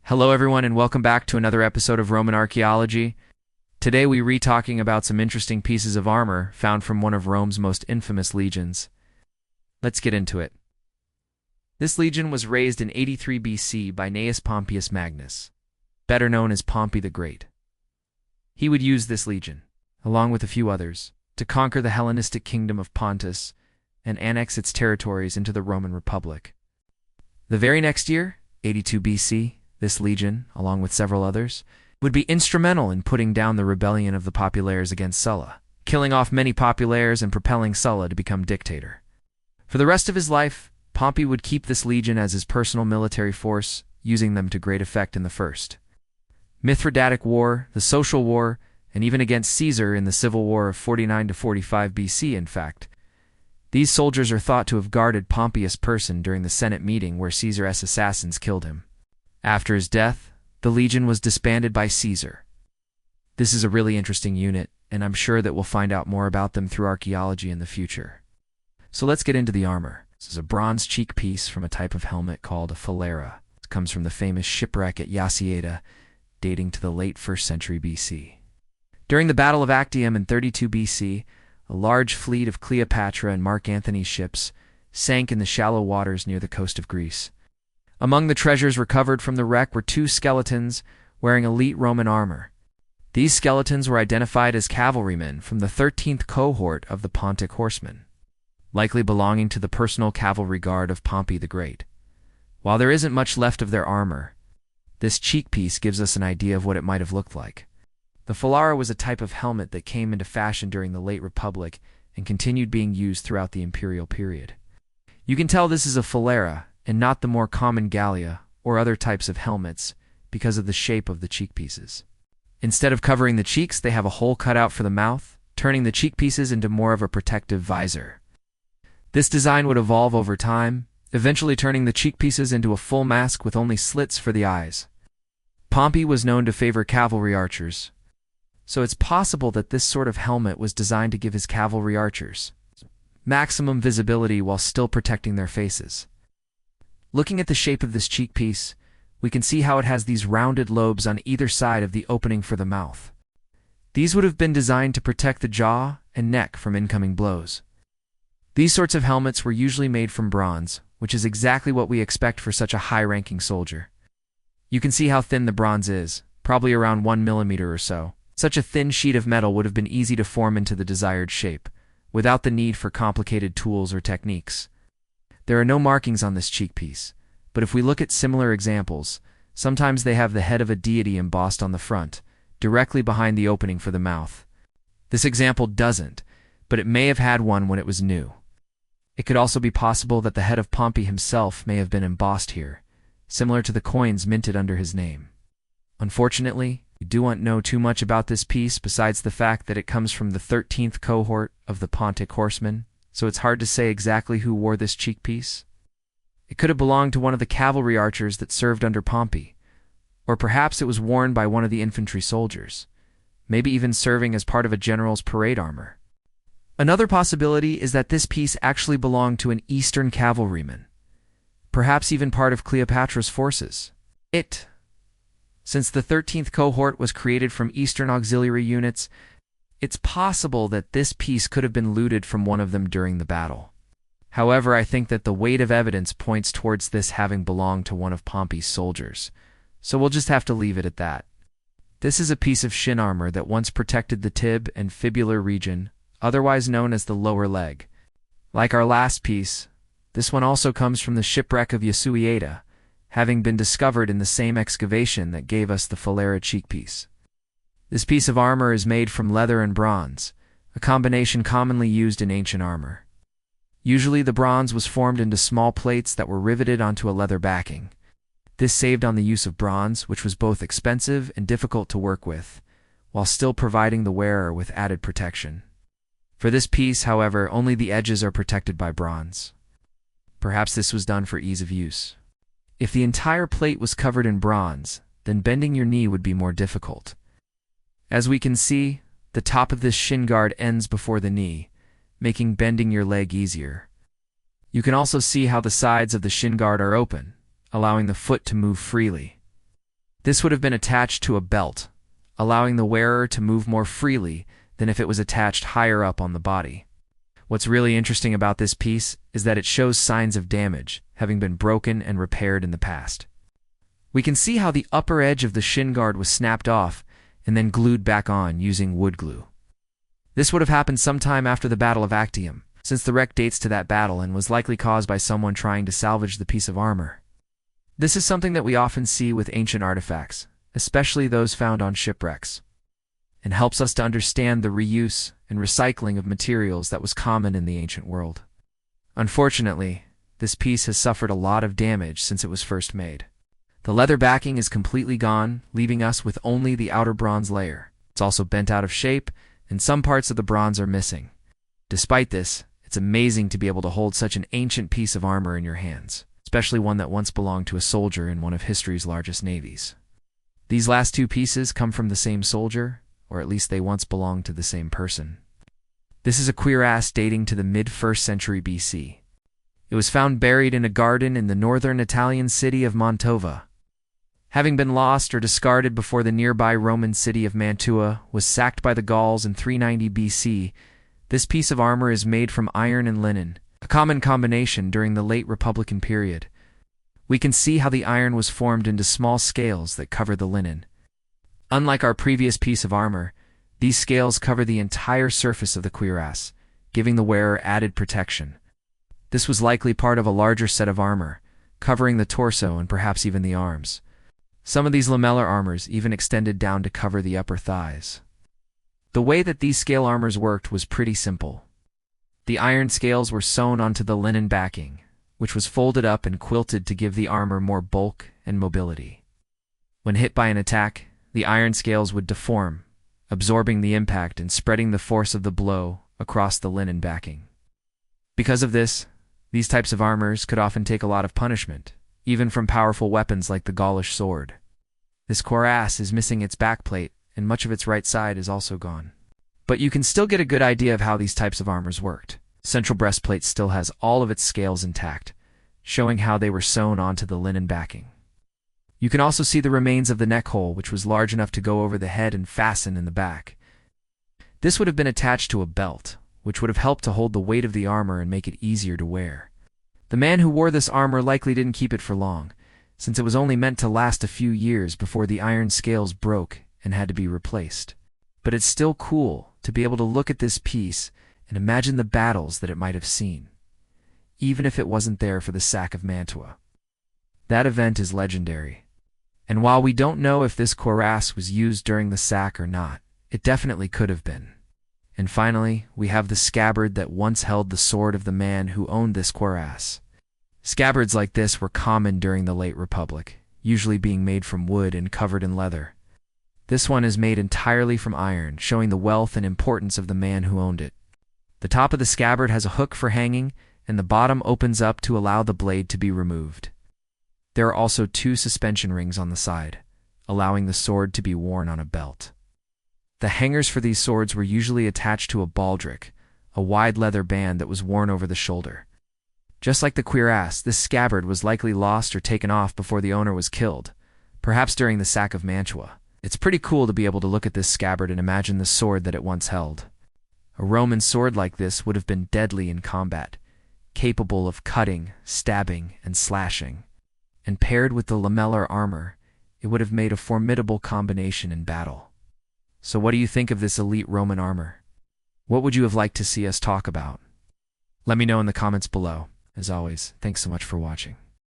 Hello everyone and welcome back to another episode of Roman Archaeology. Today we re-talking about some interesting pieces of armor found from one of Rome's most infamous legions. Let's get into it. This legion was raised in 83 BC by Gnaeus Pompeius Magnus, better known as Pompey the Great. He would use this legion, along with a few others, to conquer the Hellenistic kingdom of Pontus and annex its territories into the Roman Republic. The very next year, 82 BC, this legion, along with several others, would be instrumental in putting down the rebellion of the populares against Sulla, killing off many populares and propelling Sulla to become dictator. For the rest of his life, Pompey would keep this legion as his personal military force, using them to great effect in the First Mithridatic War, the Social War, and even against Caesar in the Civil War of 49 to 45 BC, in fact. These soldiers are thought to have guarded Pompeius' person during the Senate meeting where Caesar's assassins killed him. After his death, the legion was disbanded by Caesar. This is a really interesting unit, and I'm sure that we'll find out more about them through archaeology in the future. So let's get into the armor. This is a bronze cheek piece from a type of helmet called a phalaera. It comes from the famous shipwreck at Yacyada, dating to the late 1st century BC. During the Battle of Actium in 32 BC, a large fleet of Cleopatra and Mark Antony's ships sank in the shallow waters near the coast of Greece. Among the treasures recovered from the wreck were two skeletons wearing elite Roman armor. These skeletons were identified as cavalrymen from the 13th cohort of the Pontic horsemen, likely belonging to the personal cavalry guard of Pompey the Great. While there isn't much left of their armor, this cheek piece gives us an idea of what it might have looked like. The phalaera was a type of helmet that came into fashion during the late Republic and continued being used throughout the imperial period. You can tell this is a phalaera and not the more common gallia or other types of helmets because of the shape of the cheek pieces. Instead of covering the cheeks, they have a hole cut out for the mouth, turning the cheek pieces into more of a protective visor. This design would evolve over time, eventually turning the cheek pieces into a full mask with only slits for the eyes. Pompey was known to favor cavalry archers, so it's possible that this sort of helmet was designed to give his cavalry archers maximum visibility while still protecting their faces. Looking at the shape of this cheek piece, we can see how it has these rounded lobes on either side of the opening for the mouth. These would have been designed to protect the jaw and neck from incoming blows. These sorts of helmets were usually made from bronze, which is exactly what we expect for such a high-ranking soldier. You can see how thin the bronze is, probably around 1 millimeter or so. Such a thin sheet of metal would have been easy to form into the desired shape, without the need for complicated tools or techniques. There are no markings on this cheek piece, but if we look at similar examples, sometimes they have the head of a deity embossed on the front, directly behind the opening for the mouth. This example doesn't, but it may have had one when it was new. It could also be possible that the head of Pompey himself may have been embossed here, similar to the coins minted under his name. Unfortunately, we don't know too much about this piece besides the fact that it comes from the 13th cohort of the Pontic horsemen, so it's hard to say exactly who wore this cheek piece. It could have belonged to one of the cavalry archers that served under Pompey, or perhaps it was worn by one of the infantry soldiers, maybe even serving as part of a general's parade armor. Another possibility is that this piece actually belonged to an Eastern cavalryman, perhaps even part of Cleopatra's forces. Since the 13th cohort was created from Eastern auxiliary units, it's possible that this piece could have been looted from one of them during the battle. However, I think that the weight of evidence points towards this having belonged to one of Pompey's soldiers, so we'll just have to leave it at that. This is a piece of shin armor that once protected the tib and fibular region, otherwise known as the lower leg. Like our last piece, this one also comes from the shipwreck of Yacyada, having been discovered in the same excavation that gave us the phalaera cheek piece. This piece of armor is made from leather and bronze, a combination commonly used in ancient armor. Usually the bronze was formed into small plates that were riveted onto a leather backing. This saved on the use of bronze, which was both expensive and difficult to work with, while still providing the wearer with added protection. For this piece, however, only the edges are protected by bronze. Perhaps this was done for ease of use. If the entire plate was covered in bronze, then bending your knee would be more difficult. As we can see, the top of this shin guard ends before the knee, making bending your leg easier. You can also see how the sides of the shin guard are open, allowing the foot to move freely. This would have been attached to a belt, allowing the wearer to move more freely than if it was attached higher up on the body. What's really interesting about this piece is that it shows signs of damage, having been broken and repaired in the past. We can see how the upper edge of the shin guard was snapped off and then glued back on using wood glue. This would have happened sometime after the Battle of Actium, since the wreck dates to that battle and was likely caused by someone trying to salvage the piece of armor. This is something that we often see with ancient artifacts, especially those found on shipwrecks, and helps us to understand the reuse and recycling of materials that was common in the ancient world. Unfortunately, this piece has suffered a lot of damage since it was first made. The leather backing is completely gone, leaving us with only the outer bronze layer. It's also bent out of shape, and some parts of the bronze are missing. Despite this, it's amazing to be able to hold such an ancient piece of armor in your hands, especially one that once belonged to a soldier in one of history's largest navies. These last two pieces come from the same soldier, or at least they once belonged to the same person. This is a cuirass dating to the mid-1st century BC. It was found buried in a garden in the northern Italian city of Mantova. Having been lost or discarded before the nearby Roman city of Mantua was sacked by the Gauls in 390 BC, this piece of armor is made from iron and linen, a common combination during the late Republican period. We can see how the iron was formed into small scales that cover the linen. Unlike our previous piece of armor, these scales cover the entire surface of the cuirass, giving the wearer added protection. This was likely part of a larger set of armor, covering the torso and perhaps even the arms. Some of these lamellar armors even extended down to cover the upper thighs. The way that these scale armors worked was pretty simple. The iron scales were sewn onto the linen backing, which was folded up and quilted to give the armor more bulk and mobility. When hit by an attack, the iron scales would deform, absorbing the impact and spreading the force of the blow across the linen backing. Because of this, these types of armors could often take a lot of punishment, even from powerful weapons like the Gaulish sword. This cuirass is missing its backplate, and much of its right side is also gone. But you can still get a good idea of how these types of armors worked. Central breastplate still has all of its scales intact, showing how they were sewn onto the linen backing. You can also see the remains of the neck hole, which was large enough to go over the head and fasten in the back. This would have been attached to a belt, which would have helped to hold the weight of the armor and make it easier to wear. The man who wore this armor likely didn't keep it for long, since it was only meant to last a few years before the iron scales broke and had to be replaced. But it's still cool to be able to look at this piece and imagine the battles that it might have seen, even if it wasn't there for the sack of Mantua. That event is legendary. And while we don't know if this cuirass was used during the sack or not, it definitely could have been. And finally, we have the scabbard that once held the sword of the man who owned this cuirass. Scabbards like this were common during the late Republic, usually being made from wood and covered in leather. This one is made entirely from iron, showing the wealth and importance of the man who owned it. The top of the scabbard has a hook for hanging, and the bottom opens up to allow the blade to be removed. There are also 2 suspension rings on the side, allowing the sword to be worn on a belt. The hangers for these swords were usually attached to a baldric, a wide leather band that was worn over the shoulder. Just like the cuirass, this scabbard was likely lost or taken off before the owner was killed, perhaps during the sack of Mantua. It's pretty cool to be able to look at this scabbard and imagine the sword that it once held. A Roman sword like this would have been deadly in combat, capable of cutting, stabbing, and slashing. And paired with the lamellar armor, it would have made a formidable combination in battle. So what do you think of this elite Roman armor? What would you have liked to see us talk about? Let me know in the comments below. As always, thanks so much for watching.